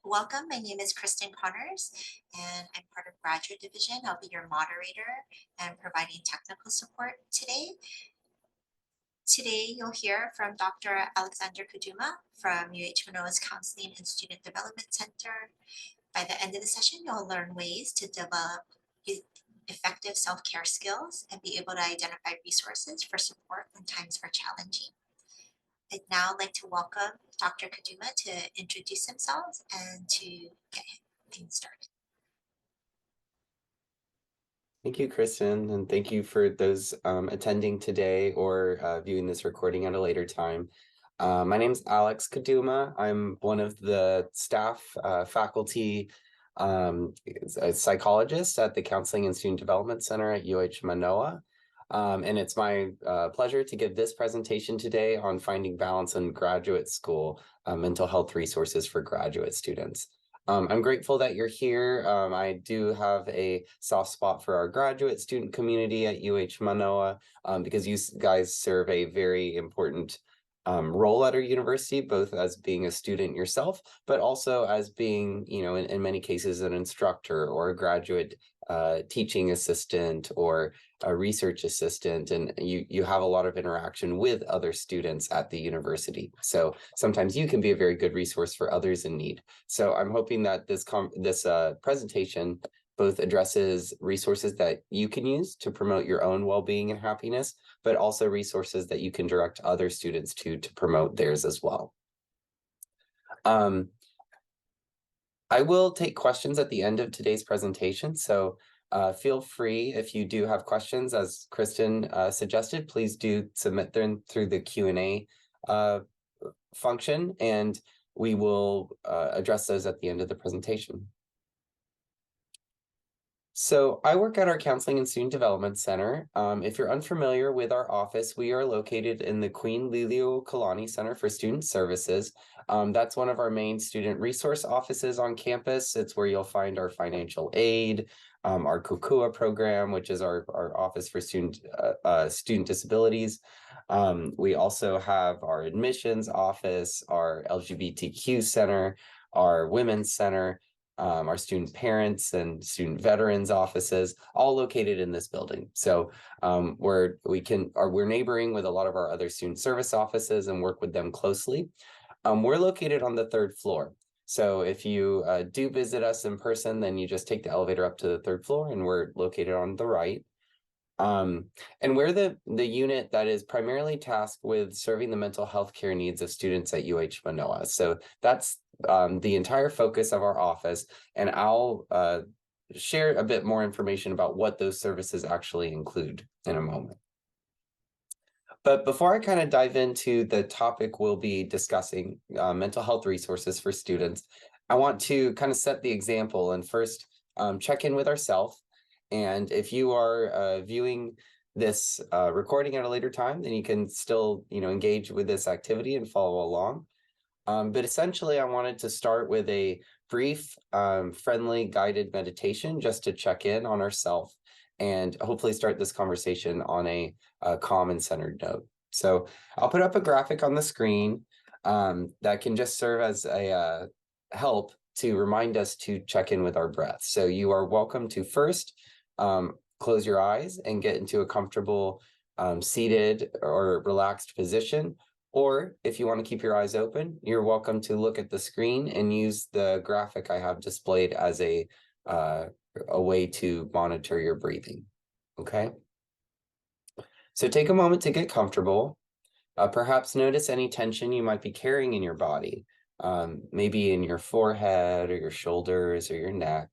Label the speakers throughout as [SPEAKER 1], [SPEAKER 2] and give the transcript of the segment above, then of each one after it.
[SPEAKER 1] Welcome. My name is Kristen Connors, and I'm part of Graduate Division. I'll be your moderator and providing technical support today. Today, you'll hear from Dr. Alexander Kuduma from UH Manoa's Counseling and Student Development Center. By the end of the session, you'll learn ways to develop effective self-care skills and be able to identify resources for support when times are challenging. I'd now like to welcome Dr. Kaduma to introduce themselves and to get things started.
[SPEAKER 2] Thank you, Kristen, and thank you for those attending today or viewing this recording at a later time. My name is Alex Kaduma. I'm one of the staff faculty psychologists at the Counseling and Student Development Center at UH Manoa. And it's my pleasure to give this presentation today on finding balance in graduate school mental health resources for graduate students. I'm grateful that you're here. I do have a soft spot for our graduate student community at UH Manoa because you guys serve a very important role at our university, both as being a student yourself, but also as being, in many cases, an instructor or a graduate teaching assistant or a research assistant, and you have a lot of interaction with other students at the university. So sometimes you can be a very good resource for others in need. So I'm hoping that this presentation both addresses resources that you can use to promote your own well-being and happiness, but also resources that you can direct other students to promote theirs as well. I will take questions at the end of today's presentation, so feel free if you do have questions, as Kristen suggested, please do submit them through the Q&A function, and we will address those at the end of the presentation. So I work at our Counseling and Student Development Center. If you're unfamiliar with our office, we are located in the Queen Liliuokalani Center for Student Services. That's one of our main student resource offices on campus. It's where you'll find our financial aid, our Kukua program, which is our office for student disabilities. We also have our admissions office, our LGBTQ center, our women's center, our student parents and student veterans offices, all located in this building. So we're neighboring with a lot of our other student service offices and work with them closely. We're located on the third floor. So if you do visit us in person, then you just take the elevator up to the third floor, and we're located on the right. And we're the unit that is primarily tasked with serving the mental health care needs of students at UH Manoa. So that's the entire focus of our office, and I'll share a bit more information about what those services actually include in a moment. But before I kind of dive into the topic we'll be discussing, mental health resources for students, I want to kind of set the example and first check in with ourselves. And if you are viewing this recording at a later time, then you can still, engage with this activity and follow along. But essentially, I wanted to start with a brief, friendly, guided meditation just to check in on ourselves and hopefully start this conversation on a calm and centered note. So I'll put up a graphic on the screen that can just serve as a help to remind us to check in with our breath. So you are welcome to first close your eyes and get into a comfortable seated or relaxed position. Or if you want to keep your eyes open, you're welcome to look at the screen and use the graphic I have displayed as a way to monitor your breathing. Okay. So take a moment to get comfortable. Perhaps notice any tension you might be carrying in your body, maybe in your forehead or your shoulders or your neck.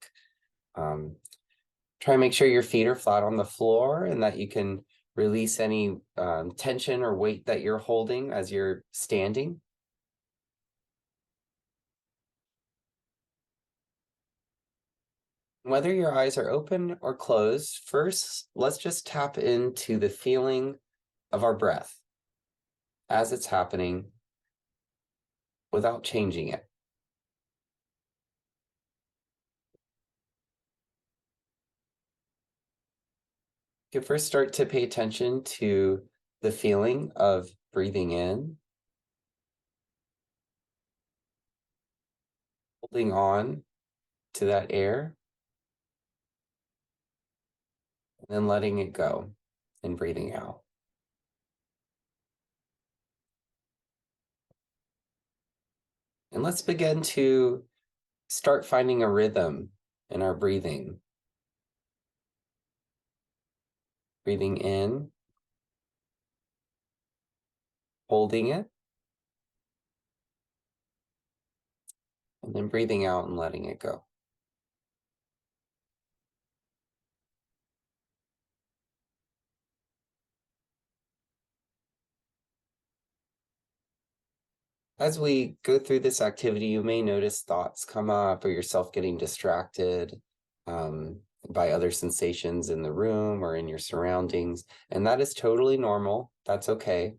[SPEAKER 2] Try and make sure your feet are flat on the floor and that you can release any tension or weight that you're holding as you're standing. Whether your eyes are open or closed, first, let's just tap into the feeling of our breath as it's happening without changing it. You can first start to pay attention to the feeling of breathing in, holding on to that air, and then letting it go and breathing out. And let's begin to start finding a rhythm in our breathing. Breathing in, holding it, and then breathing out and letting it go. As we go through this activity, you may notice thoughts come up or yourself getting distracted by other sensations in the room or in your surroundings. And that is totally normal. That's okay.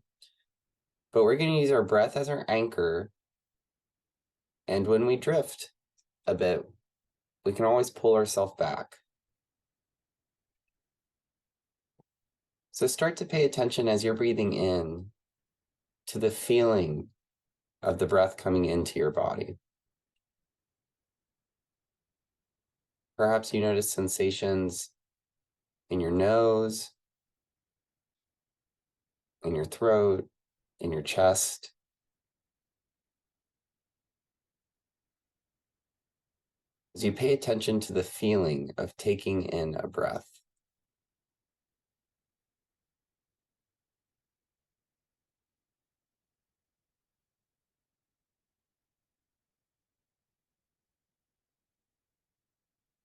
[SPEAKER 2] But we're going to use our breath as our anchor. And when we drift a bit, we can always pull ourselves back. So start to pay attention as you're breathing in to the feeling of the breath coming into your body. Perhaps you notice sensations in your nose, in your throat, in your chest. As you pay attention to the feeling of taking in a breath.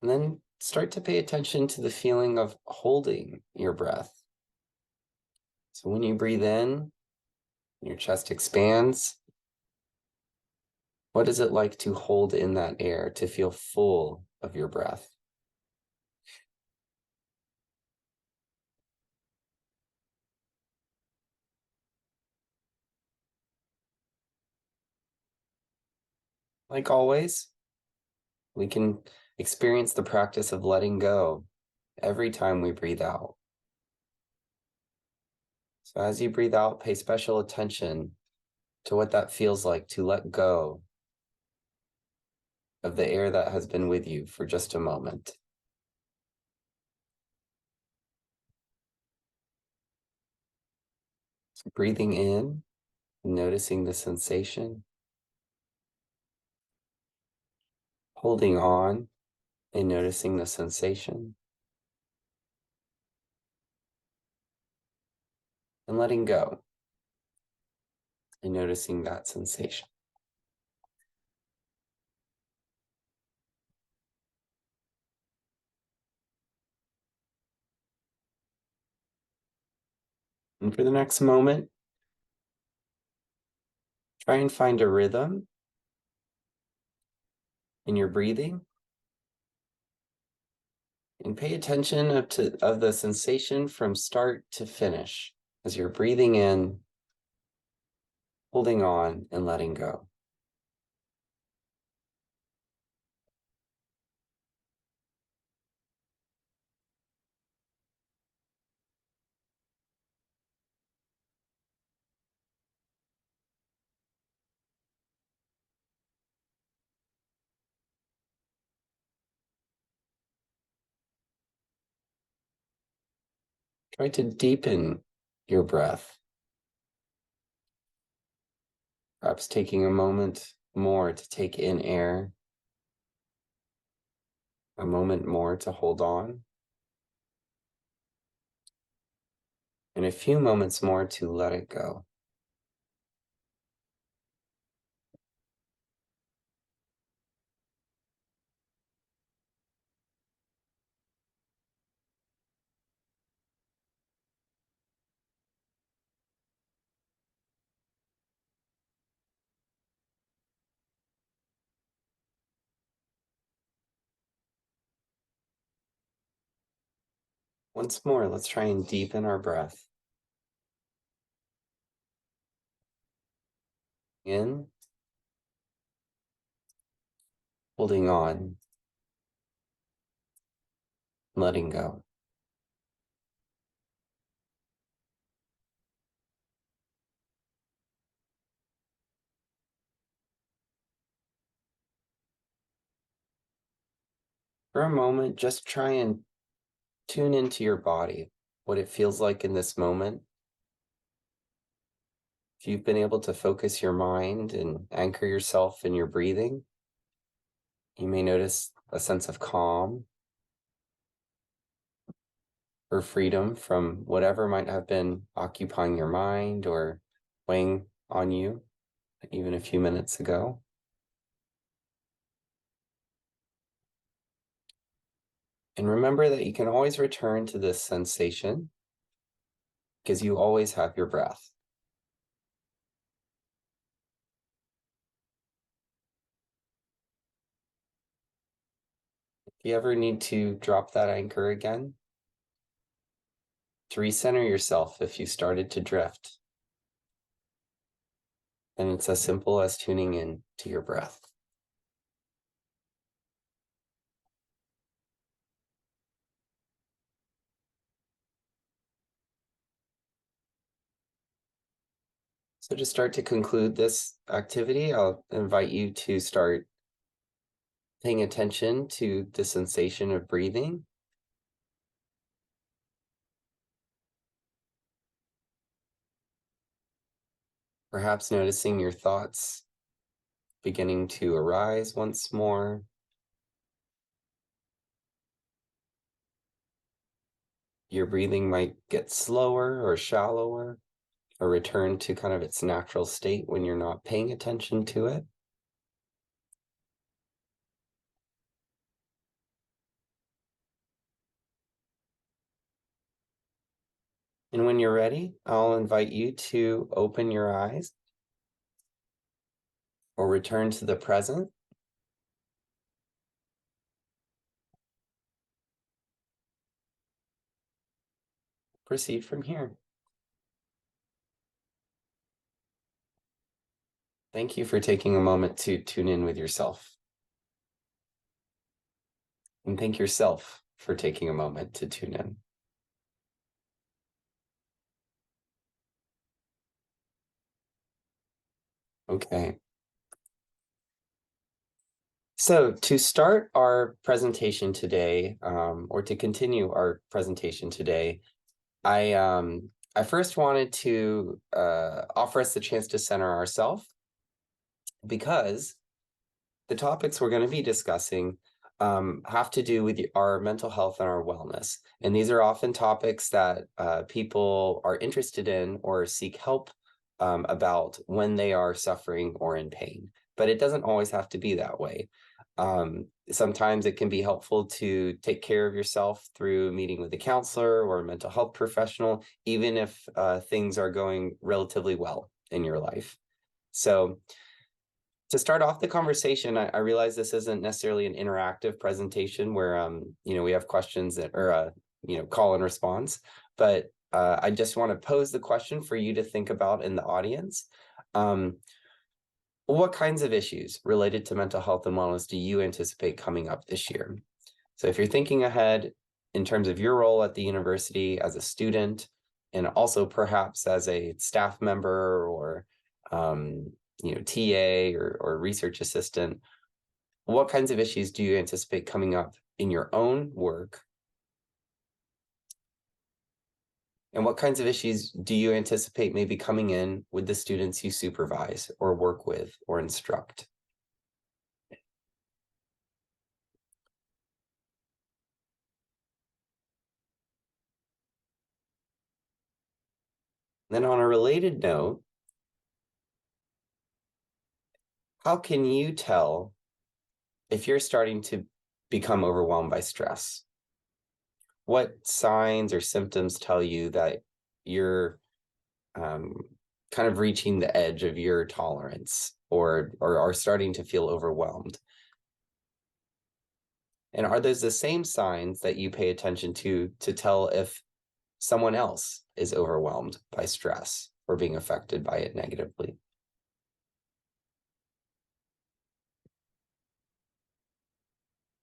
[SPEAKER 2] And then start to pay attention to the feeling of holding your breath. So when you breathe in, your chest expands. What is it like to hold in that air, to feel full of your breath? Like always, we can experience the practice of letting go every time we breathe out. So as you breathe out, pay special attention to what that feels like to let go of the air that has been with you for just a moment. So breathing in, noticing the sensation, holding on and noticing the sensation, and letting go and noticing that sensation. And for the next moment, try and find a rhythm in your breathing and pay attention of the sensation from start to finish as you're breathing in, holding on, and letting go. Try to deepen your breath, perhaps taking a moment more to take in air, a moment more to hold on, and a few moments more to let it go. Once more, let's try and deepen our breath. In, holding on, letting go. For a moment, just try and tune into your body, what it feels like in this moment. If you've been able to focus your mind and anchor yourself in your breathing, you may notice a sense of calm or freedom from whatever might have been occupying your mind or weighing on you even a few minutes ago. And remember that you can always return to this sensation because you always have your breath. If you ever need to drop that anchor again, to recenter yourself if you started to drift, then it's as simple as tuning in to your breath. So to start to conclude this activity, I'll invite you to start paying attention to the sensation of breathing. Perhaps noticing your thoughts beginning to arise once more. Your breathing might get slower or shallower, or return to kind of its natural state when you're not paying attention to it. And when you're ready, I'll invite you to open your eyes or return to the present. Proceed from here. Thank you for taking a moment to tune in with yourself. And thank yourself for taking a moment to tune in. Okay. So to start our presentation today, or to continue our presentation today, I first wanted to offer us the chance to center ourselves, because the topics we're going to be discussing have to do with our mental health and our wellness. And these are often topics that people are interested in or seek help about when they are suffering or in pain. But it doesn't always have to be that way. Sometimes it can be helpful to take care of yourself through meeting with a counselor or a mental health professional, even if things are going relatively well in your life. So to start off the conversation, I realize this isn't necessarily an interactive presentation where we have questions that or call and response, but I just want to pose the question for you to think about in the audience. What kinds of issues related to mental health and wellness do you anticipate coming up this year? So if you're thinking ahead in terms of your role at the university as a student, and also perhaps as a staff member or TA or research assistant, what kinds of issues do you anticipate coming up in your own work? And what kinds of issues do you anticipate maybe coming in with the students you supervise or work with or instruct? Then on a related note, how can you tell if you're starting to become overwhelmed by stress? What signs or symptoms tell you that you're kind of reaching the edge of your tolerance or are starting to feel overwhelmed? And are those the same signs that you pay attention to tell if someone else is overwhelmed by stress or being affected by it negatively?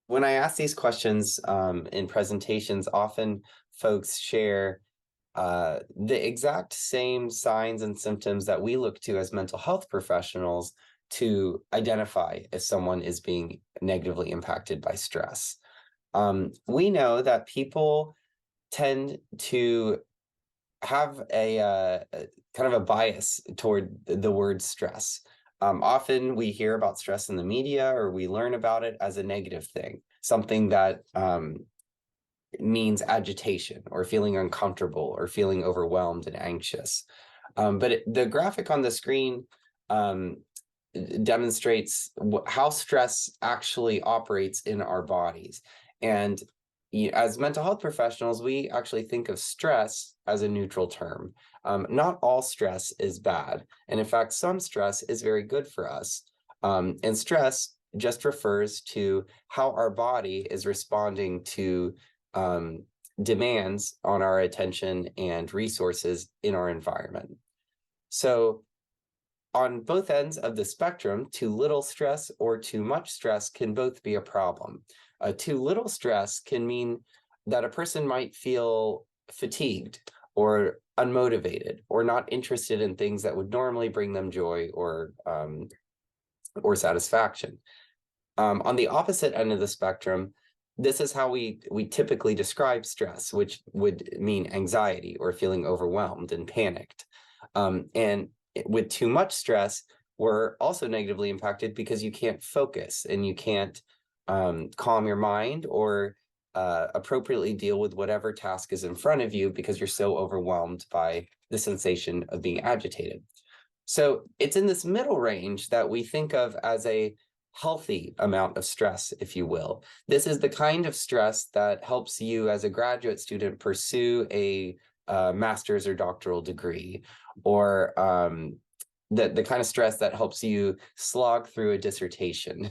[SPEAKER 2] When I ask these questions in presentations, often folks share the exact same signs and symptoms that we look to as mental health professionals to identify if someone is being negatively impacted by stress. We know that people tend to have a kind of a bias toward the word stress. Often we hear about stress in the media or we learn about it as a negative thing, something that means agitation or feeling uncomfortable or feeling overwhelmed and anxious. But the graphic on the screen um, demonstrates how stress actually operates in our bodies. And as mental health professionals, we actually think of stress as a neutral term. Not all stress is bad. And in fact, some stress is very good for us. And stress just refers to how our body is responding to demands on our attention and resources in our environment. So on both ends of the spectrum, too little stress or too much stress can both be a problem. Too little stress can mean that a person might feel fatigued or unmotivated or not interested in things that would normally bring them joy or satisfaction. On the opposite end of the spectrum, this is how we typically describe stress, which would mean anxiety or feeling overwhelmed and panicked. And with too much stress, we're also negatively impacted because you can't focus and you can't calm your mind or appropriately deal with whatever task is in front of you because you're so overwhelmed by the sensation of being agitated. So it's in this middle range that we think of as a healthy amount of stress, if you will. This is the kind of stress that helps you as a graduate student pursue a master's or doctoral degree, or the kind of stress that helps you slog through a dissertation.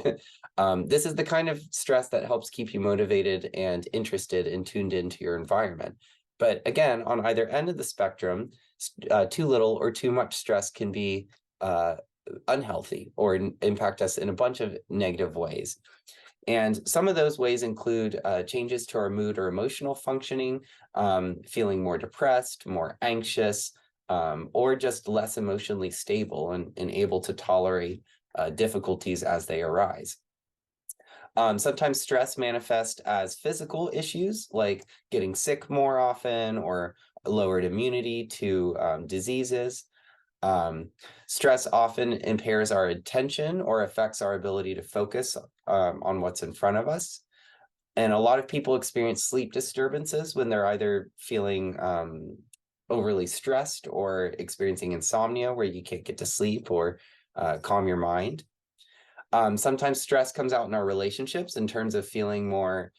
[SPEAKER 2] This is the kind of stress that helps keep you motivated and interested and tuned into your environment. But again, on either end of the spectrum, too little or too much stress can be unhealthy or impact us in a bunch of negative ways. And some of those ways include changes to our mood or emotional functioning, feeling more depressed, more anxious, or just less emotionally stable and able to tolerate difficulties as they arise. Sometimes stress manifests as physical issues like getting sick more often or lowered immunity to diseases. Stress often impairs our attention or affects our ability to focus on what's in front of us. And a lot of people experience sleep disturbances when they're either feeling overly stressed or experiencing insomnia where you can't get to sleep or calm your mind. Sometimes stress comes out in our relationships in terms of feeling more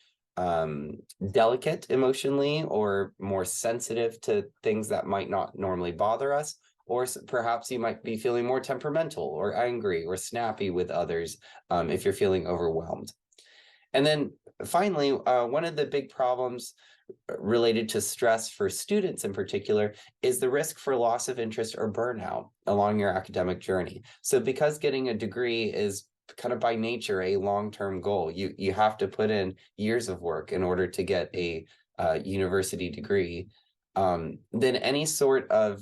[SPEAKER 2] delicate emotionally or more sensitive to things that might not normally bother us. Or perhaps you might be feeling more temperamental or angry or snappy with others if you're feeling overwhelmed. And then finally, one of the big problems related to stress for students in particular is the risk for loss of interest or burnout along your academic journey. So because getting a degree is kind of by nature a long-term goal, you have to put in years of work in order to get a university degree, then any sort of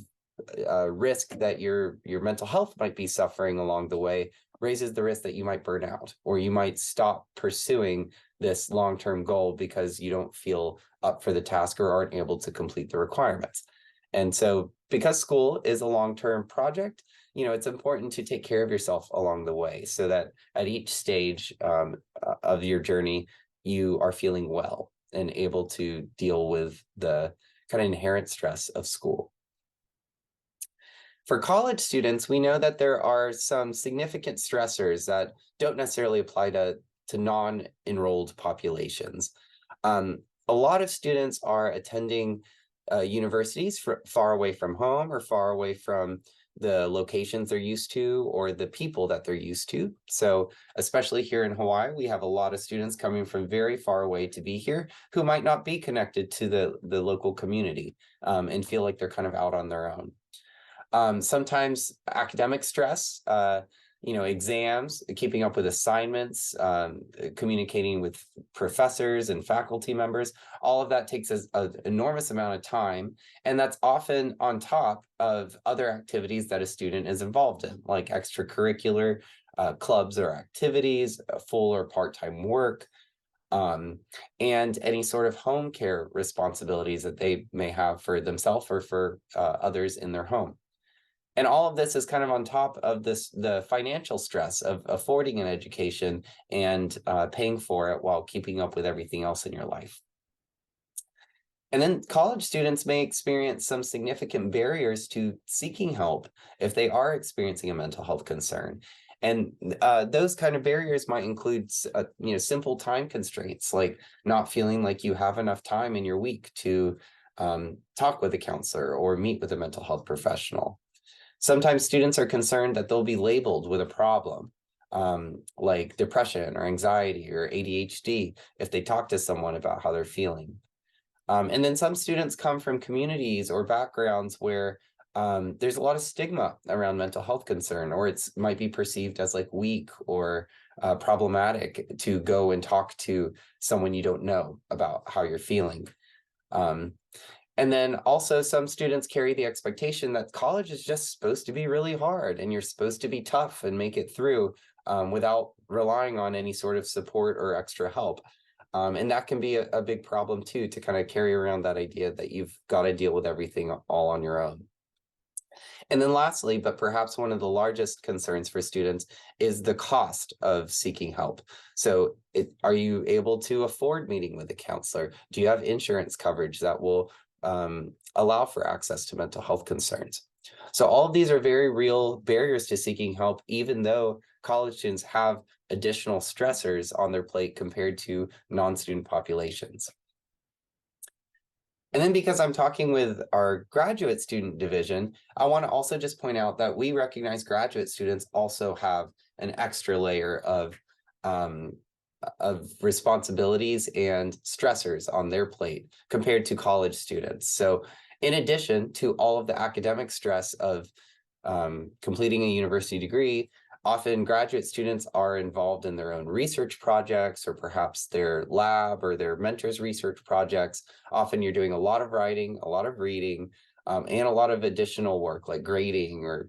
[SPEAKER 2] risk that your mental health might be suffering along the way raises the risk that you might burn out or you might stop pursuing this long-term goal because you don't feel up for the task or aren't able to complete the requirements. And so because school is a long-term project, it's important to take care of yourself along the way so that at each stage of your journey, you are feeling well and able to deal with the kind of inherent stress of school. For college students, we know that there are some significant stressors that don't necessarily apply to non-enrolled populations. A lot of students are attending universities far away from home or far away from the locations they're used to or the people that they're used to. So especially here in Hawaii, we have a lot of students coming from very far away to be here who might not be connected to the local community and feel like they're kind of out on their own. Sometimes academic stress, exams, keeping up with assignments, communicating with professors and faculty members, all of that takes an enormous amount of time. And that's often on top of other activities that a student is involved in, like extracurricular clubs or activities, full or part-time work. and any sort of home care responsibilities that they may have for themselves or for others in their home. And all of this is kind of on top of the financial stress of affording an education and paying for it while keeping up with everything else in your life. And then college students may experience some significant barriers to seeking help if they are experiencing a mental health concern. And those kind of barriers might include, simple time constraints, like not feeling like you have enough time in your week to talk with a counselor or meet with a mental health professional. Sometimes students are concerned that they'll be labeled with a problem, like depression or anxiety or ADHD, if they talk to someone about how they're feeling. And then some students come from communities or backgrounds where there's a lot of stigma around mental health concern, or it's might be perceived as like weak or problematic to go and talk to someone you don't know about how you're feeling. Um, and then also some students carry the expectation that college is just supposed to be really hard and you're supposed to be tough and make it through without relying on any sort of support or extra help. And that can be a big problem too, to kind of carry around that idea that you've got to deal with everything all on your own. And then lastly, but perhaps one of the largest concerns for students is the cost of seeking help. So are you able to afford meeting with a counselor? Do you have insurance coverage that will allow for access to mental health concerns? So all of these are very real barriers to seeking help, even though college students have additional stressors on their plate compared to non-student populations. And then because I'm talking with our graduate student division, I want to also just point out that we recognize graduate students also have an extra layer um, of responsibilities and stressors on their plate compared to college students. So in addition to all of the academic stress of completing a university degree, often graduate students are involved in their own research projects or perhaps their lab or their mentor's research projects. Often you're doing a lot of writing, a lot of reading, and a lot of additional work like grading or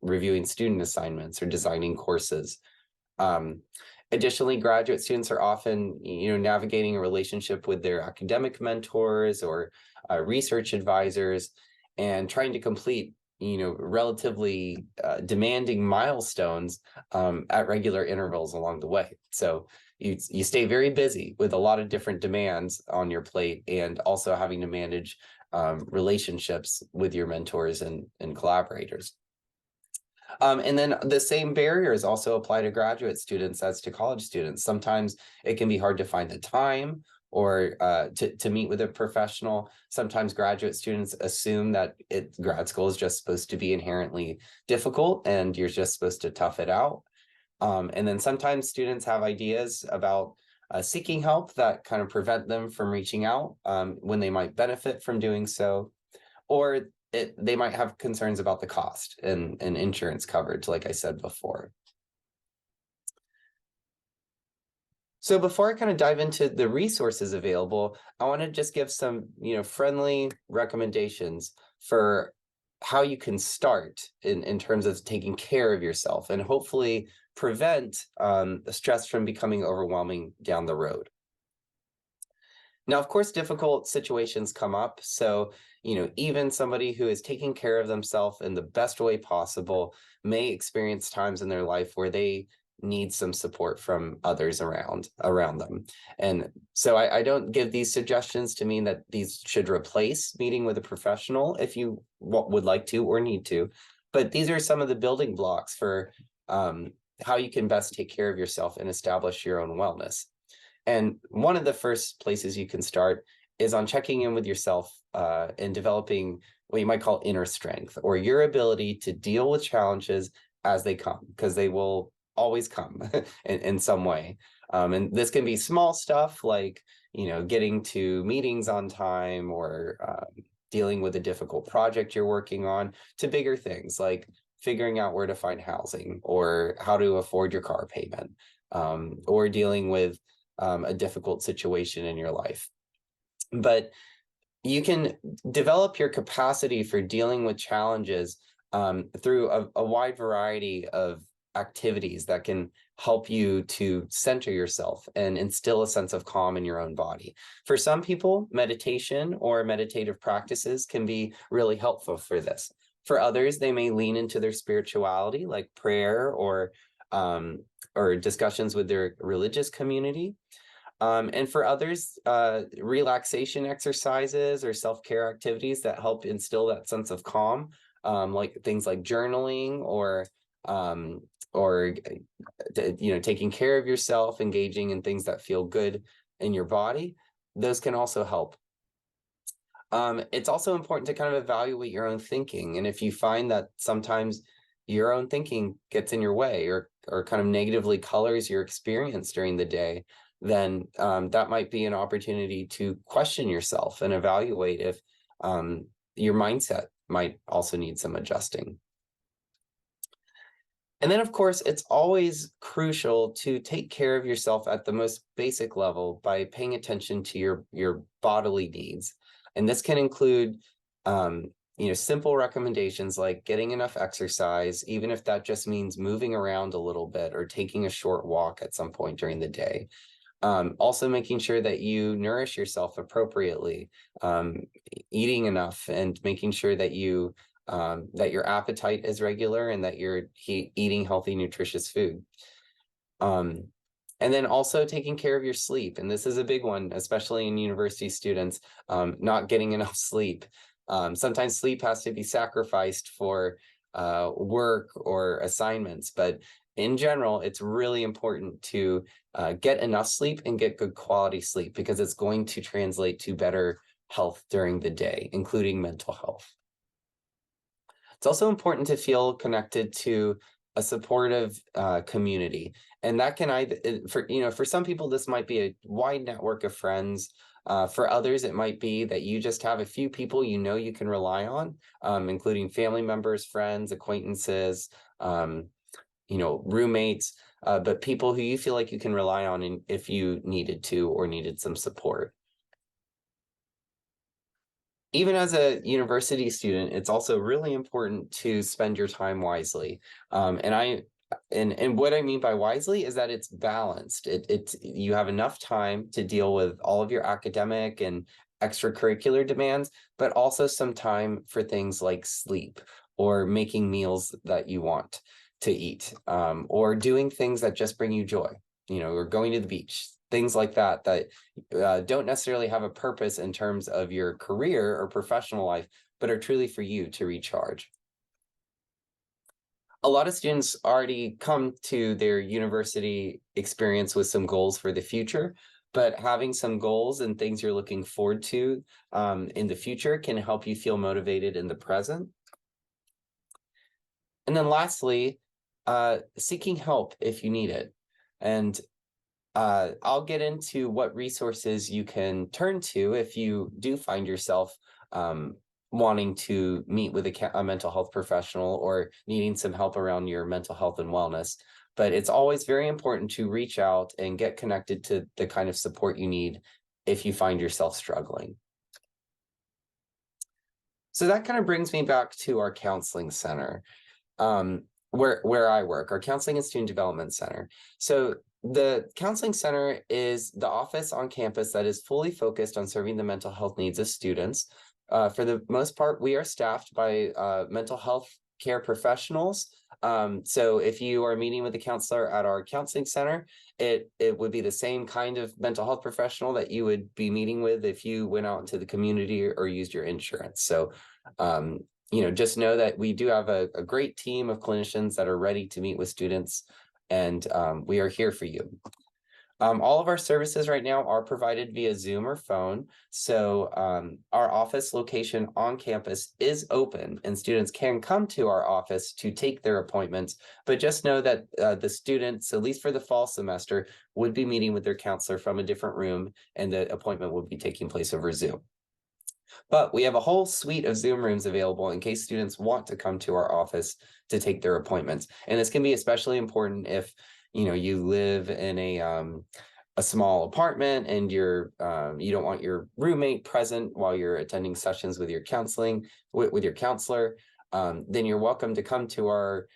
[SPEAKER 2] reviewing student assignments or designing courses. Um, Additionally, graduate students are often, navigating a relationship with their academic mentors or research advisors and trying to complete, relatively demanding milestones at regular intervals along the way. So you stay very busy with a lot of different demands on your plate and also having to manage relationships with your mentors and collaborators. And then the same barriers also apply to graduate students as to college students. Sometimes it can be hard to find the time or to meet with a professional. Sometimes graduate students assume that grad school is just supposed to be inherently difficult and you're just supposed to tough it out. And then sometimes students have ideas about seeking help that kind of prevent them from reaching out when they might benefit from doing so, or they might have concerns about the cost and insurance coverage, like I said before. So before I kind of dive into the resources available, I want to just give some, friendly recommendations for how you can start in terms of taking care of yourself and hopefully prevent the stress from becoming overwhelming down the road. Now, of course, difficult situations come up. So, even somebody who is taking care of themselves in the best way possible may experience times in their life where they need some support from others around them. And so I don't give these suggestions to mean that these should replace meeting with a professional if you would like to or need to. But these are some of the building blocks for how you can best take care of yourself and establish your own wellness. And one of the first places you can start is on checking in with yourself and developing what you might call inner strength, or your ability to deal with challenges as they come, because they will always come in some way. And this can be small stuff like, getting to meetings on time or dealing with a difficult project you're working on, to bigger things like figuring out where to find housing or how to afford your car payment, or dealing with a difficult situation in your life. But you can develop your capacity for dealing with challenges through a wide variety of activities that can help you to center yourself and instill a sense of calm in your own body. For some people, meditation or meditative practices can be really helpful for this. For others, they may lean into their spirituality, like prayer or discussions with their religious community. And for others, relaxation exercises or self-care activities that help instill that sense of calm, like things like journaling um, or taking care of yourself, engaging in things that feel good in your body. Those can also help. It's also important to kind of evaluate your own thinking. And if you find that sometimes your own thinking gets in your way or kind of negatively colors your experience during the day, then that might be an opportunity to question yourself and evaluate if your mindset might also need some adjusting. And then, of course, it's always crucial to take care of yourself at the most basic level by paying attention to your bodily needs. And this can include, simple recommendations like getting enough exercise, even if that just means moving around a little bit or taking a short walk at some point during the day. Also making sure that you nourish yourself appropriately, eating enough and making sure that that your appetite is regular and that you're eating healthy, nutritious food. And then also taking care of your sleep. And this is a big one, especially in university students, not getting enough sleep. Sometimes sleep has to be sacrificed for work or assignments, but in general, it's really important to get enough sleep and get good quality sleep because it's going to translate to better health during the day, including mental health. It's also important to feel connected to a supportive community. And that can for some people, this might be a wide network of friends. For others, it might be that you just have a few people you can rely on, including family members, friends, acquaintances, roommates, but people who you feel like you can rely on if you needed to or needed some support. Even as a university student, it's also really important to spend your time wisely. And what I mean by wisely is that it's balanced. You have enough time to deal with all of your academic and extracurricular demands, but also some time for things like sleep or making meals that you want to eat, or doing things that just bring you joy, or going to the beach, things like that don't necessarily have a purpose in terms of your career or professional life, but are truly for you to recharge. A lot of students already come to their university experience with some goals for the future, but having some goals and things you're looking forward to in the future can help you feel motivated in the present. And then lastly, seeking help if you need it. And I'll get into what resources you can turn to if you do find yourself wanting to meet with a mental health professional or needing some help around your mental health and wellness. But it's always very important to reach out and get connected to the kind of support you need if you find yourself struggling. So that kind of brings me back to our counseling center, where I work, our Counseling and Student Development Center. So the Counseling Center is the office on campus that is fully focused on serving the mental health needs of students. For the most part, we are staffed by mental health care professionals. So if you are meeting with a counselor at our counseling center, it would be the same kind of mental health professional that you would be meeting with if you went out into the community or used your insurance. So just know that we do have a great team of clinicians that are ready to meet with students, and we are here for you. All of our services right now are provided via Zoom or phone. So our office location on campus is open and students can come to our office to take their appointments. But just know that the students, at least for the fall semester, would be meeting with their counselor from a different room and the appointment would be taking place over Zoom. But we have a whole suite of Zoom rooms available in case students want to come to our office to take their appointments. And this can be especially important if you live in a small apartment and you don't want your roommate present while you're attending sessions with your with your counselor. Then you're welcome to come to our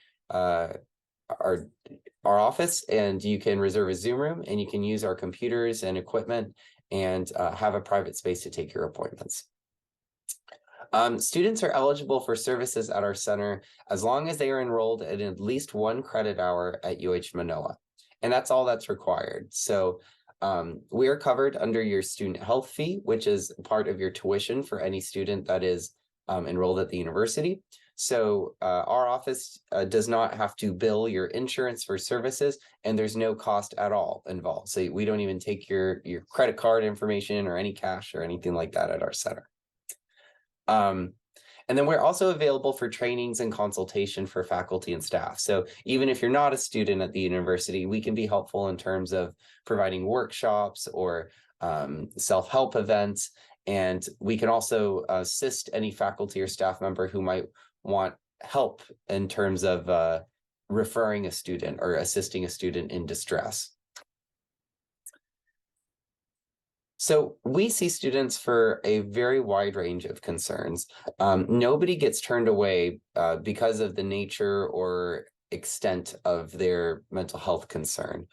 [SPEAKER 2] our office, and you can reserve a Zoom room, and you can use our computers and equipment and have a private space to take your appointments. Students are eligible for services at our center as long as they are enrolled in at least 1 credit hour at UH Manoa. And that's all that's required. So we are covered under your student health fee, which is part of your tuition for any student that is enrolled at the university. So our office does not have to bill your insurance for services, and there's no cost at all involved. So we don't even take your credit card information or any cash or anything like that at our center. And then we're also available for trainings and consultation for faculty and staff. So even if you're not a student at the university, we can be helpful in terms of providing workshops or self-help events. And we can also assist any faculty or staff member who might want help in terms of referring a student or assisting a student in distress. So we see students for a very wide range of concerns. Nobody gets turned away because of the nature or extent of their mental health concern.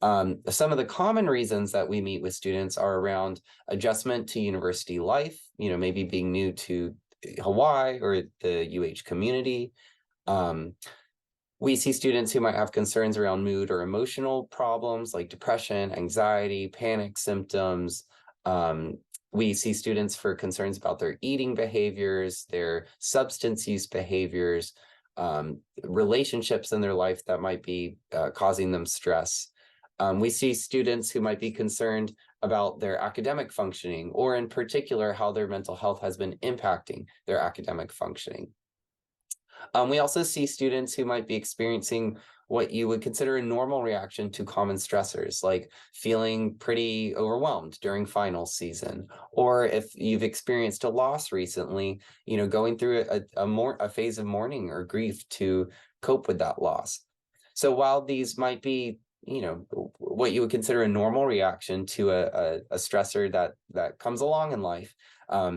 [SPEAKER 2] Some of the common reasons that we meet with students are around adjustment to university life, maybe being new to Hawaii or the UH community. We see students who might have concerns around mood or emotional problems like depression, anxiety, panic symptoms. We see students for concerns about their eating behaviors, their substance use behaviors, relationships in their life that might be causing them stress. We see students who might be concerned about their academic functioning, or in particular, how their mental health has been impacting their academic functioning. We also see students who might be experiencing what you would consider a normal reaction to common stressors, like feeling pretty overwhelmed during final season, or if you've experienced a loss recently, going through a phase of mourning or grief to cope with that loss. So while these might be, what you would consider a normal reaction to a stressor that comes along in life,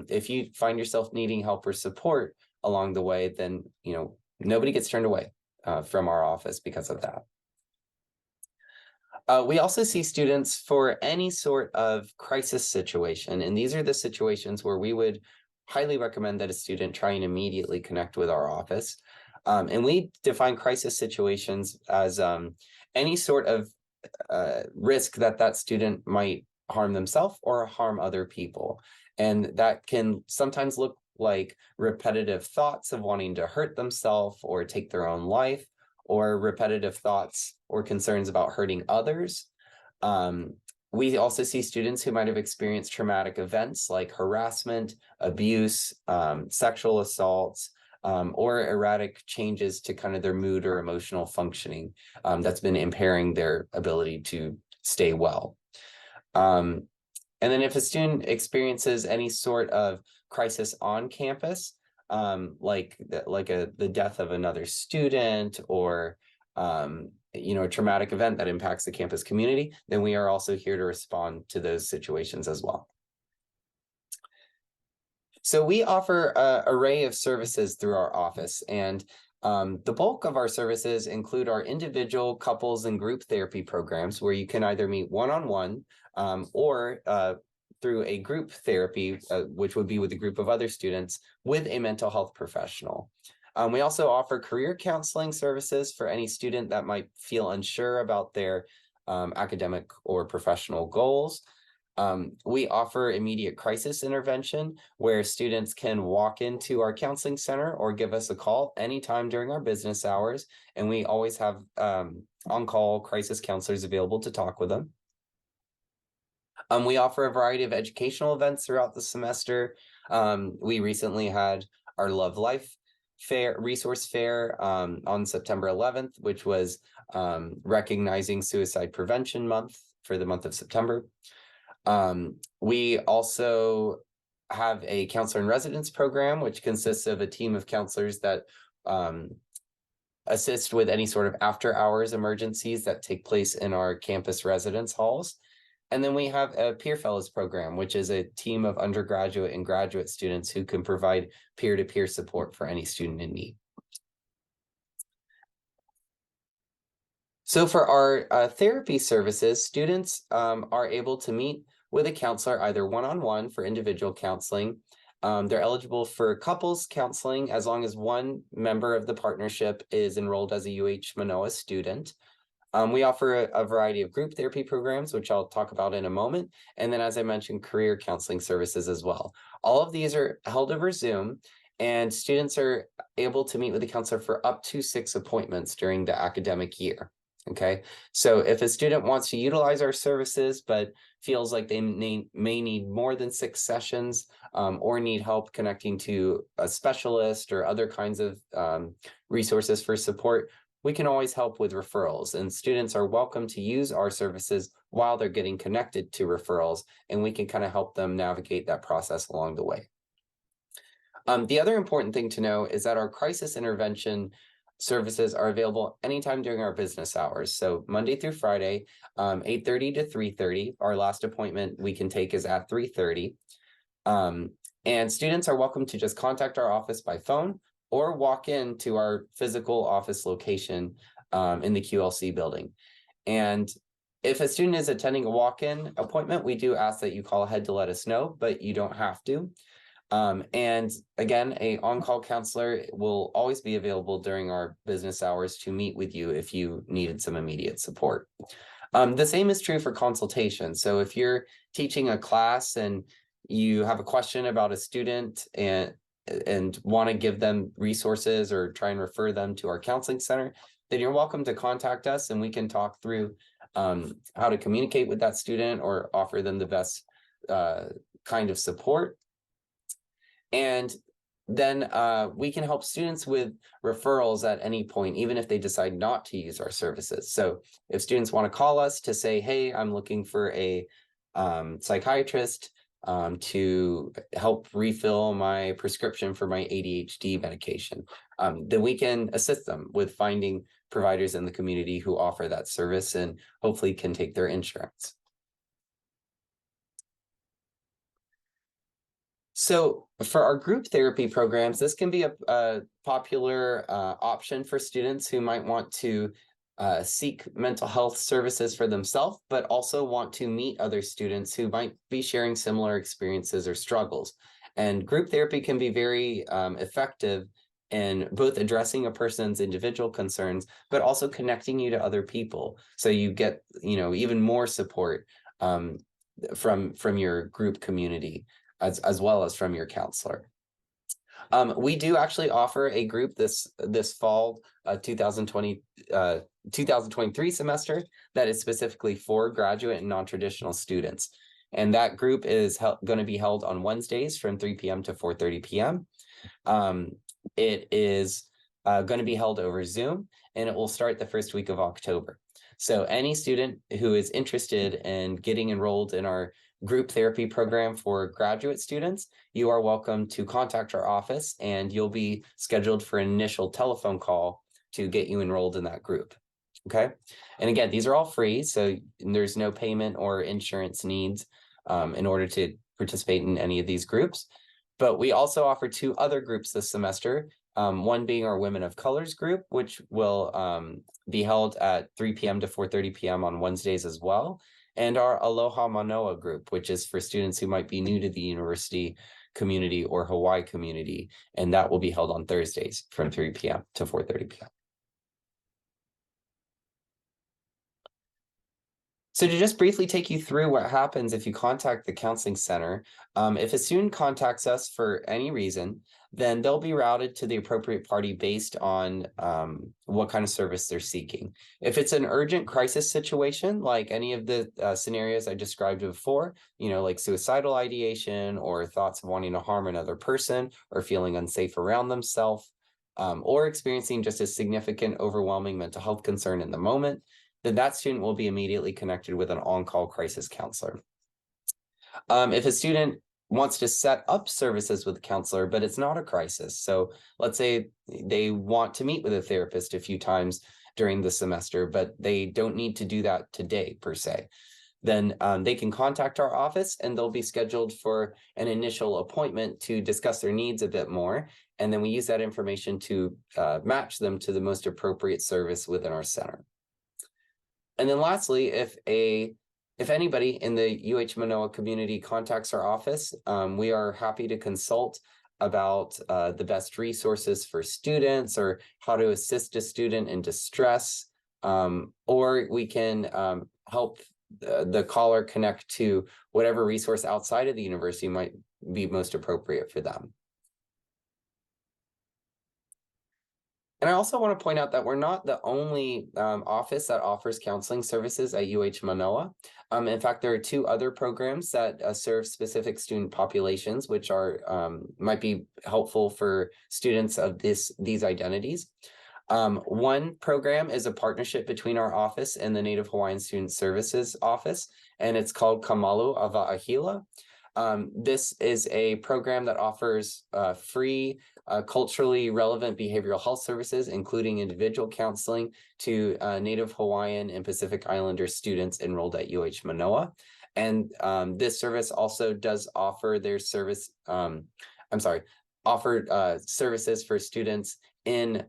[SPEAKER 2] if you find yourself needing help or support along the way, then nobody gets turned away from our office because of that. We also see students for any sort of crisis situation, and these are the situations where we would highly recommend that a student try and immediately connect with our office. And we define crisis situations as any sort of risk that student might harm themselves or harm other people. And that can sometimes look like repetitive thoughts of wanting to hurt themselves or take their own life, or repetitive thoughts or concerns about hurting others. We also see students who might have experienced traumatic events like harassment, abuse, sexual assaults, or erratic changes to kind of their mood or emotional functioning that's been impairing their ability to stay well. And then if a student experiences any sort of crisis on campus, like the death of another student, or a traumatic event that impacts the campus community, then we are also here to respond to those situations as well. So we offer an array of services through our office, and the bulk of our services include our individual, couples, and group therapy programs, where you can either meet one-on-one or through a group therapy, which would be with a group of other students with a mental health professional. We also offer career counseling services for any student that might feel unsure about their academic or professional goals. We offer immediate crisis intervention, where students can walk into our counseling center or give us a call anytime during our business hours, and we always have on-call crisis counselors available to talk with them. We offer a variety of educational events throughout the semester. We recently had our Love Life resource fair on September 11th, which was recognizing Suicide Prevention Month for the month of September. We also have a counselor in residence program, which consists of a team of counselors that assist with any sort of after hours emergencies that take place in our campus residence halls. And then we have a Peer Fellows program, which is a team of undergraduate and graduate students who can provide peer-to-peer support for any student in need. So for our therapy services, students are able to meet with a counselor either one-on-one for individual counseling. They're eligible for couples counseling as long as one member of the partnership is enrolled as a UH Manoa student. We offer a variety of group therapy programs, which I'll talk about in a moment. And then, as I mentioned, career counseling services as well. All of these are held over Zoom, and students are able to meet with a counselor for up to 6 appointments during the academic year. Okay, so if a student wants to utilize our services but feels like they may need more than 6 sessions, or need help connecting to a specialist or other kinds of resources for support, we can always help with referrals, and students are welcome to use our services while they're getting connected to referrals, and we can kind of help them navigate that process along the way. The other important thing to know is that our crisis intervention services are available anytime during our business hours. So Monday through Friday, 8:30 to 3:30. Our last appointment we can take is at 3:30. And students are welcome to just contact our office by phone or walk into our physical office location in the QLC building. And if a student is attending a walk-in appointment, we do ask that you call ahead to let us know, but you don't have to. And again, a on-call counselor will always be available during our business hours to meet with you if you needed some immediate support. The same is true for consultation. So if you're teaching a class and you have a question about a student and want to give them resources or try and refer them to our counseling center, then you're welcome to contact us and we can talk through how to communicate with that student or offer them the best kind of support. And then we can help students with referrals at any point, even if they decide not to use our services. So if students want to call us to say, hey, I'm looking for a psychiatrist to help refill my prescription for my ADHD medication, then we can assist them with finding providers in the community who offer that service and hopefully can take their insurance. So for our group therapy programs, this can be a popular option for students who might want to seek mental health services for themselves, but also want to meet other students who might be sharing similar experiences or struggles. And group therapy can be very effective in both addressing a person's individual concerns, but also connecting you to other people. So you get, even more support from your group community as well as from your counselor. We do actually offer a group this fall 2023 semester that is specifically for graduate and non-traditional students. And that group is going to be held on Wednesdays from 3 p.m. to 4:30 p.m. It is going to be held over Zoom, and it will start the first week of October. So any student who is interested in getting enrolled in our group therapy program for graduate students, you are welcome to contact our office and you'll be scheduled for an initial telephone call to get you enrolled in that group. Okay. And again, these are all free, so there's no payment or insurance needs in order to participate in any of these groups. But we also offer 2 other groups this semester, one being our Women of Colors group, which will be held at 3 p.m. to 4:30 p.m. on Wednesdays as well, and our Aloha Manoa group, which is for students who might be new to the university community or Hawaii community, and that will be held on Thursdays from 3 p.m. to 4:30 p.m. So to just briefly take you through what happens if you contact the counseling center, if a student contacts us for any reason, then they'll be routed to the appropriate party based on what kind of service they're seeking. If it's an urgent crisis situation, like any of the scenarios I described before, like suicidal ideation or thoughts of wanting to harm another person or feeling unsafe around themselves, or experiencing just a significant, overwhelming mental health concern in the moment, then that student will be immediately connected with an on-call crisis counselor. If a student wants to set up services with a counselor, but it's not a crisis, so let's say they want to meet with a therapist a few times during the semester, but they don't need to do that today per se, then they can contact our office and they'll be scheduled for an initial appointment to discuss their needs a bit more. And then we use that information to match them to the most appropriate service within our center. And then lastly, if anybody in the UH Manoa community contacts our office, we are happy to consult about the best resources for students or how to assist a student in distress, or we can help the caller connect to whatever resource outside of the university might be most appropriate for them. And I also want to point out that we're not the only office that offers counseling services at UH Manoa. In fact, there are two other programs that serve specific student populations, which are might be helpful for students of these identities. One program is a partnership between our office and the Native Hawaiian Student Services Office, and it's called Kamalu Ava'ahila. This is a program that offers free, culturally relevant behavioral health services, including individual counseling to Native Hawaiian and Pacific Islander students enrolled at UH Manoa. And this service also does offer their service, offer services for students in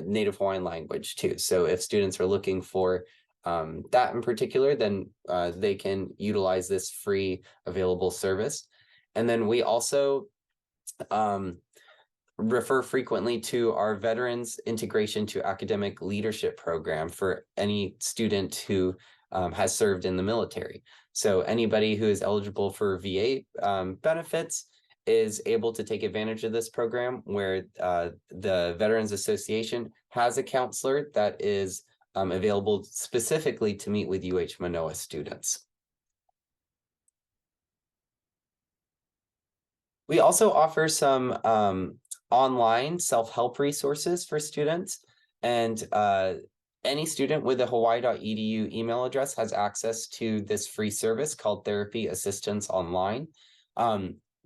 [SPEAKER 2] Native Hawaiian language too. So if students are looking for that in particular, then they can utilize this free available service. And then we also refer frequently to our Veterans Integration to Academic Leadership program for any student who has served in the military. So anybody who is eligible for VA benefits is able to take advantage of this program, where the Veterans Association has a counselor that is available specifically to meet with UH Manoa students. We also offer some online self-help resources for students, and any student with a hawaii.edu email address has access to this free service called Therapy Assistance Online.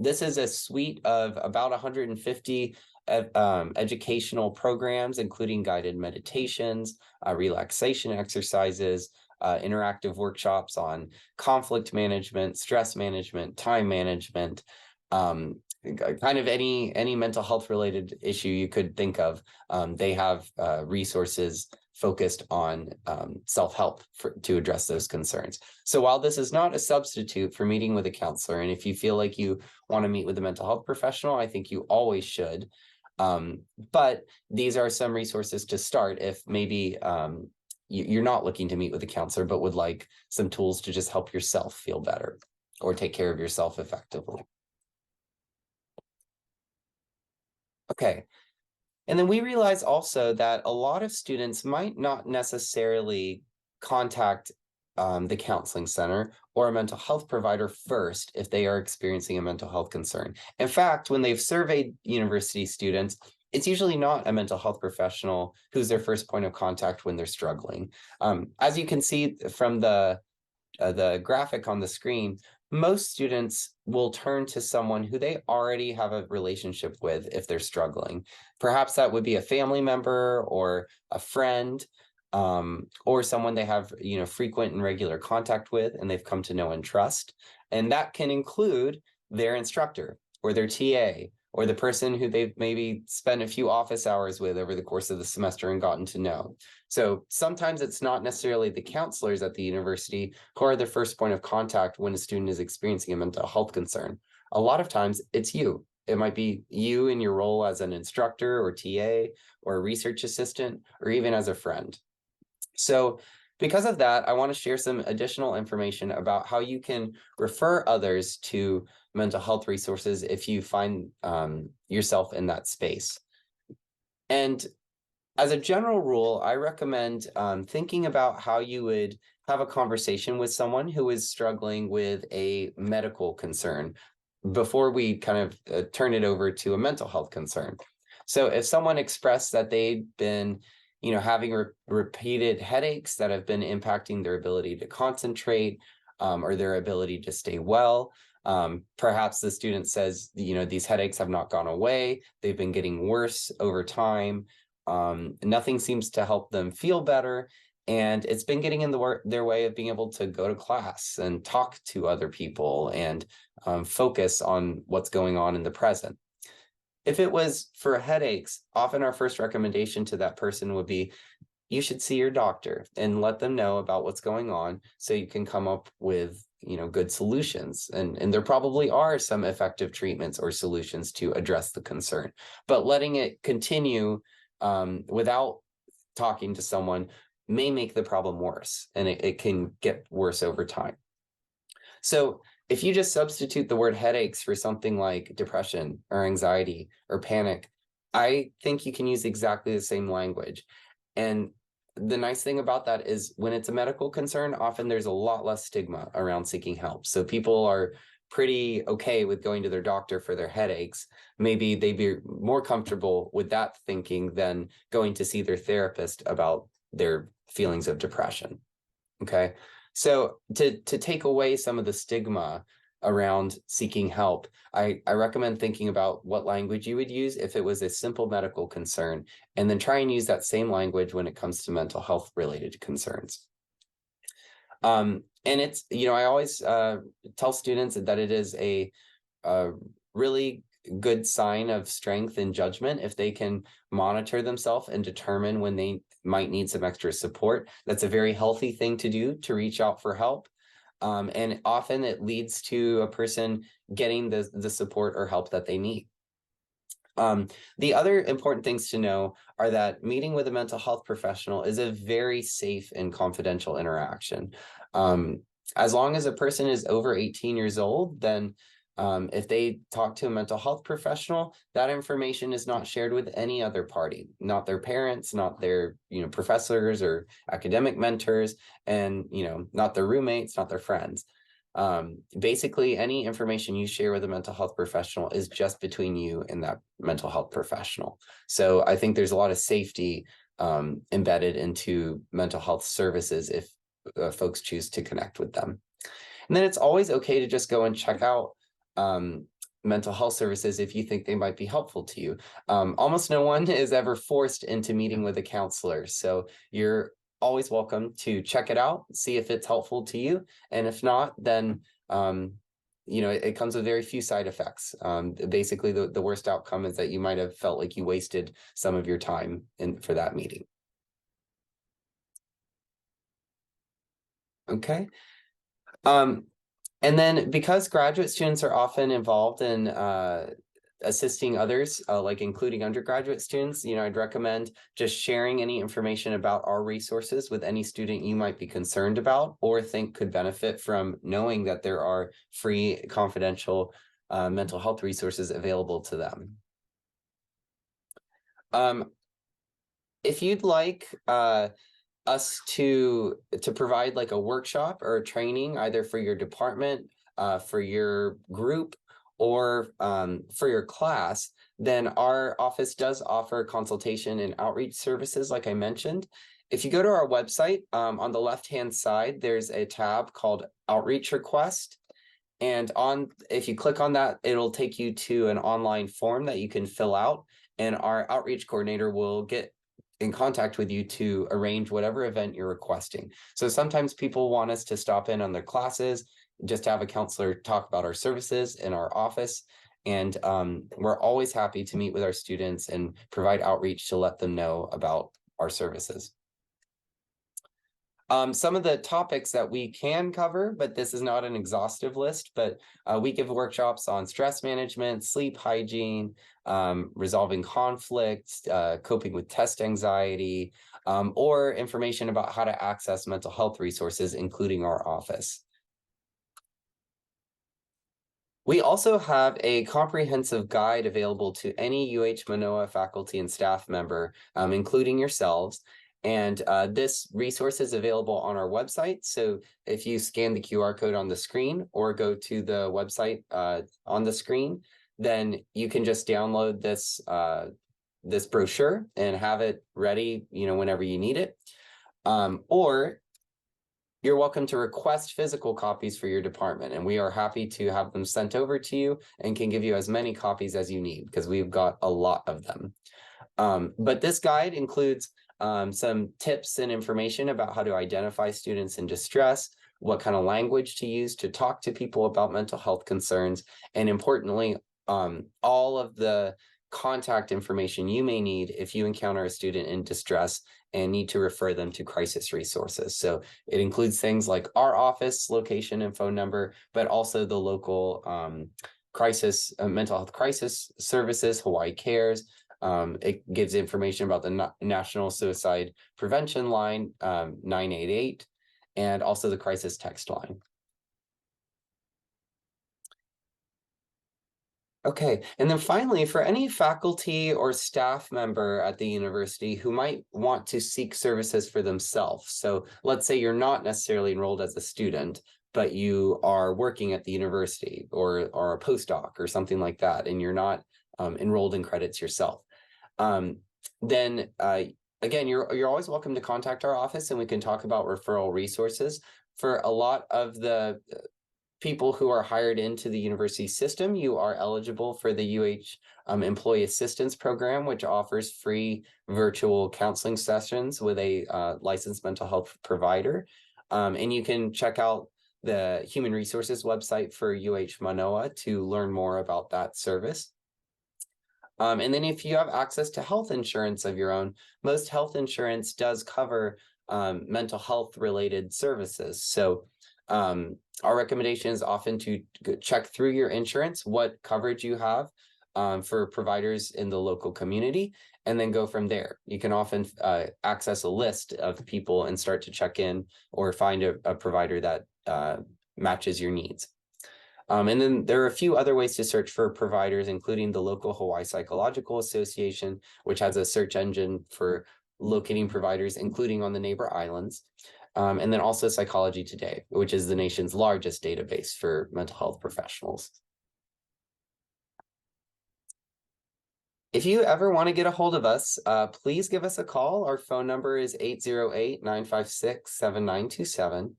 [SPEAKER 2] This is a suite of about 150 educational programs, including guided meditations, relaxation exercises, interactive workshops on conflict management, stress management, time management, kind of any mental health related issue you could think of. They have resources focused on self-help to address those concerns. So while this is not a substitute for meeting with a counselor, and if you feel like you want to meet with a mental health professional, I think you always should. But these are some resources to start if maybe you're not looking to meet with a counselor, but would like some tools to just help yourself feel better or take care of yourself effectively. Okay. And then we realize also that a lot of students might not necessarily contact the counseling center or a mental health provider first if they are experiencing a mental health concern. In fact, when they've surveyed university students, it's usually not a mental health professional who's their first point of contact when they're struggling. As you can see from the graphic on the screen, most students will turn to someone who they already have a relationship with if they're struggling. Perhaps that would be a family member or a friend, or someone they have frequent and regular contact with and they've come to know and trust. And that can include their instructor or their TA or the person who they've maybe spent a few office hours with over the course of the semester and gotten to know. So sometimes it's not necessarily the counselors at the university who are the first point of contact when a student is experiencing a mental health concern. A lot of times it's you. It might be you in your role as an instructor or TA or a research assistant, or even as a friend. So because of that, I want to share some additional information about how you can refer others to mental health resources if you find yourself in that space. And as a general rule, I recommend thinking about how you would have a conversation with someone who is struggling with a medical concern before we kind of turn it over to a mental health concern. So if someone expressed that they'd been having repeated headaches that have been impacting their ability to concentrate or their ability to stay well, perhaps the student says, these headaches have not gone away. They've been getting worse over time. Nothing seems to help them feel better. And it's been getting in their way of being able to go to class and talk to other people and focus on what's going on in the present. If it was for headaches, often our first recommendation to that person would be, you should see your doctor and let them know about what's going on so you can come up with good solutions. And there probably are some effective treatments or solutions to address the concern, but letting it continue without talking to someone may make the problem worse, and it can get worse over time. So if you just substitute the word headaches for something like depression or anxiety or panic, I think you can use exactly the same language. And the nice thing about that is when it's a medical concern, often there's a lot less stigma around seeking help. So people are pretty okay with going to their doctor for their headaches. Maybe they'd be more comfortable with that thinking than going to see their therapist about their feelings of depression. Okay. So to take away some of the stigma around seeking help, I recommend thinking about what language you would use if it was a simple medical concern, and then try and use that same language when it comes to mental health related concerns. And it's, I always tell students that it is a really good sign of strength and judgment if they can monitor themselves and determine when they might need some extra support. That's a very healthy thing to do, to reach out for help. And often it leads to a person getting the support or help that they need. The other important things to know are that meeting with a mental health professional is a very safe and confidential interaction. As long as a person is over 18 years old, then if they talk to a mental health professional, that information is not shared with any other party, not their parents, not their professors or academic mentors, and not their roommates, not their friends. Basically, any information you share with a mental health professional is just between you and that mental health professional. So I think there's a lot of safety embedded into mental health services if folks choose to connect with them. And then it's always okay to just go and check out mental health services if you think they might be helpful to you. Almost no one is ever forced into meeting with a counselor, so you're always welcome to check it out, see if it's helpful to you, and if not, then it comes with very few side effects. Basically, the worst outcome is that you might have felt like you wasted some of your time for that meeting. Okay. And then because graduate students are often involved in assisting others, like including undergraduate students, I'd recommend just sharing any information about our resources with any student you might be concerned about or think could benefit from knowing that there are free, confidential mental health resources available to them. If you'd like us to provide like a workshop or a training, either for your department, for your group, or for your class, then our office does offer consultation and outreach services, like I mentioned. If you go to our website, on the left-hand side, there's a tab called Outreach Request. And if you click on that, it'll take you to an online form that you can fill out, and our outreach coordinator will get in contact with you to arrange whatever event you're requesting. So sometimes people want us to stop in on their classes, just to have a counselor talk about our services in our office. And we're always happy to meet with our students and provide outreach to let them know about our services. Some of the topics that we can cover, but this is not an exhaustive list, but we give workshops on stress management, sleep hygiene, resolving conflicts, coping with test anxiety, or information about how to access mental health resources, including our office. We also have a comprehensive guide available to any UH Manoa faculty and staff member, including yourselves. And this resource is available on our website. So if you scan the QR code on the screen or go to the website on the screen, then you can just download this this brochure and have it ready, whenever you need it. Or you're welcome to request physical copies for your department, and we are happy to have them sent over to you and can give you as many copies as you need because we've got a lot of them. But this guide includes some tips and information about how to identify students in distress, what kind of language to use to talk to people about mental health concerns, and importantly, all of the contact information you may need if you encounter a student in distress and need to refer them to crisis resources. So it includes things like our office location and phone number, but also the local mental health crisis services, Hawaii Cares. It gives information about the National Suicide Prevention Line, 988, and also the crisis text line. Okay, and then finally, for any faculty or staff member at the university who might want to seek services for themselves. So let's say you're not necessarily enrolled as a student, but you are working at the university or a postdoc or something like that, and you're not enrolled in credits yourself. Then again, you're always welcome to contact our office and we can talk about referral resources. For a lot of the people who are hired into the university system, you are eligible for the Employee Assistance Program, which offers free virtual counseling sessions with a licensed mental health provider. And you can check out the Human Resources website for Manoa to learn more about that service. And then if you have access to health insurance of your own, most health insurance does cover mental health related services. So our recommendation is often to check through your insurance, what coverage you have for providers in the local community, and then go from there. You can often access a list of people and start to check in or find a provider that matches your needs. And then there are a few other ways to search for providers, including the local Hawaii Psychological Association, which has a search engine for locating providers, including on the neighbor islands. And then also Psychology Today, which is the nation's largest database for mental health professionals. If you ever want to get a hold of us, please give us a call. Our phone number is 808-956-7927.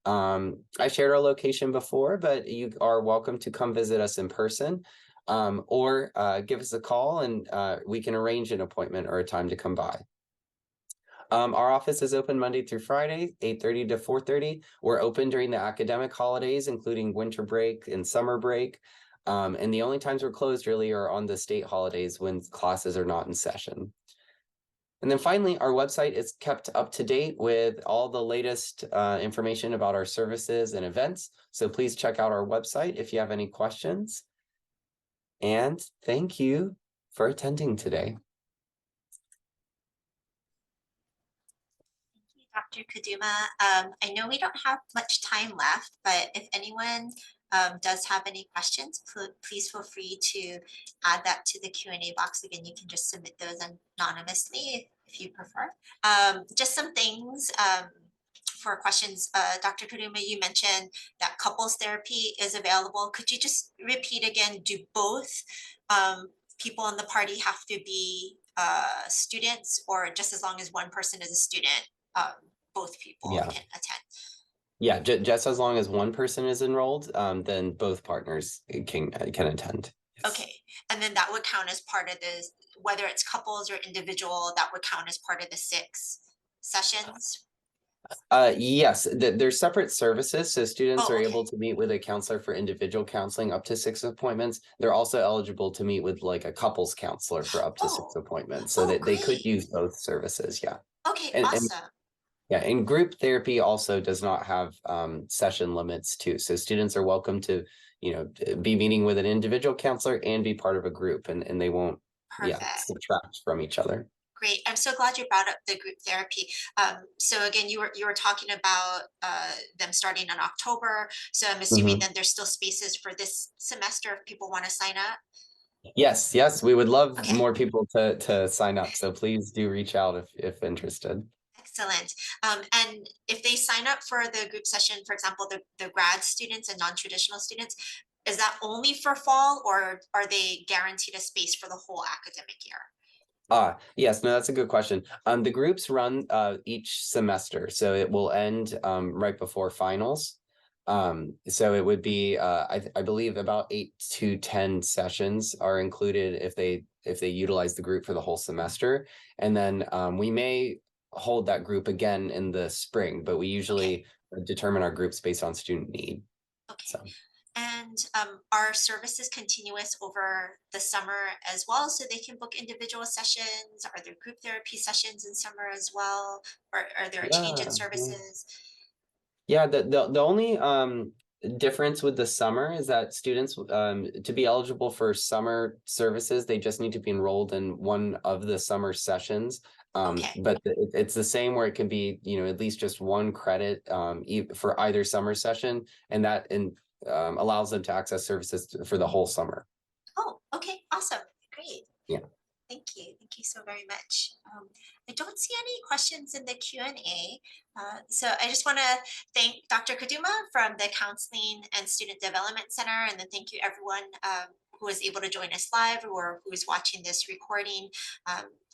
[SPEAKER 2] I shared our location before, but you are welcome to come visit us in person or give us a call and we can arrange an appointment or a time to come by. Our office is open Monday through Friday, 8:30 to 4:30. We're open during the academic holidays, including winter break and summer break. And the only times we're closed really are on the state holidays when classes are not in session. And then finally, our website is kept up to date with all the latest information about our services and events. So please check out our website if you have any questions. And thank you for attending today.
[SPEAKER 1] Dr. Kaduma. I know we don't have much time left, but if anyone does have any questions, please feel free to add that to the Q&A box. Again, you can just submit those anonymously if you prefer. Just some things for questions. Dr. Kaduma, you mentioned that couples therapy is available. Could you just repeat again, do both people in the party have to be students, or just as long as one person is a student, both people can attend?
[SPEAKER 2] Yeah, just as long as one person is enrolled, then both partners can attend.
[SPEAKER 1] Yes. Okay, and then that would count as part of this, whether it's couples or individual, that would count as part of the 6 sessions?
[SPEAKER 2] Yes, they're separate services, so students are able to meet with a counselor for individual counseling up to 6 appointments. They're also eligible to meet with like a couples counselor for up to 6 appointments, so that they could use both services. Yeah.
[SPEAKER 1] Okay,
[SPEAKER 2] and
[SPEAKER 1] awesome.
[SPEAKER 2] Yeah, and group therapy also does not have session limits too. So students are welcome to, be meeting with an individual counselor and be part of a group, and they won't subtract from each other.
[SPEAKER 1] Great. I'm so glad you brought up the group therapy. So again, you were talking about them starting in October. So I'm assuming then there's still spaces for this semester if people want to sign up.
[SPEAKER 2] Yes, we would love more people to sign up. So please do reach out if interested.
[SPEAKER 1] Excellent. And if they sign up for the group session, for example, the grad students and non-traditional students, is that only for fall, or are they guaranteed a space for the whole academic year?
[SPEAKER 2] Yes, no, that's a good question. The groups run each semester, so it will end right before finals. So it would be I believe about 8 to 10 sessions are included if they utilize the group for the whole semester. And then we may hold that group again in the spring, but we usually determine our groups based on student need.
[SPEAKER 1] Okay.
[SPEAKER 2] So.
[SPEAKER 1] And our service is continuous over the summer as well, so they can book individual sessions. Are there group therapy sessions in summer as well? Or are there a change in
[SPEAKER 2] Yeah, yeah.
[SPEAKER 1] services?
[SPEAKER 2] Yeah, the only difference with the summer is that students to be eligible for summer services, they just need to be enrolled in one of the summer sessions.
[SPEAKER 1] Okay.
[SPEAKER 2] But it's the same where it can be, at least just one credit for either summer session, and allows them to access services for the whole summer.
[SPEAKER 1] Oh, okay. Awesome. Great.
[SPEAKER 2] Yeah.
[SPEAKER 1] Thank you. Thank you so very much. I don't see any questions in the Q&A. So I just want to thank Dr. Kaduma from the Counseling and Student Development Center, and then thank you everyone who was able to join us live or who is watching this recording.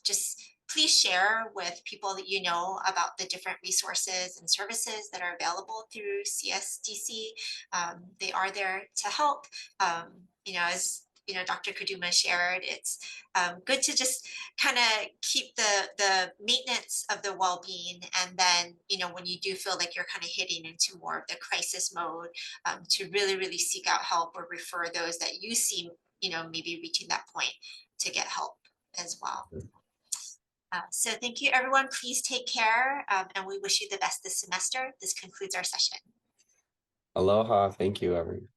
[SPEAKER 1] Just please share with people that you know about the different resources and services that are available through CSDC. They are there to help. As Dr. Kaduma shared, it's good to just kind of keep the maintenance of the well-being, and then when you do feel like you're kind of hitting into more of the crisis mode, to really seek out help or refer those that you see maybe reaching that point to get help as well. So thank you everyone. Please take care, and we wish you the best this semester. This concludes our session.
[SPEAKER 2] Aloha. Thank you, everyone.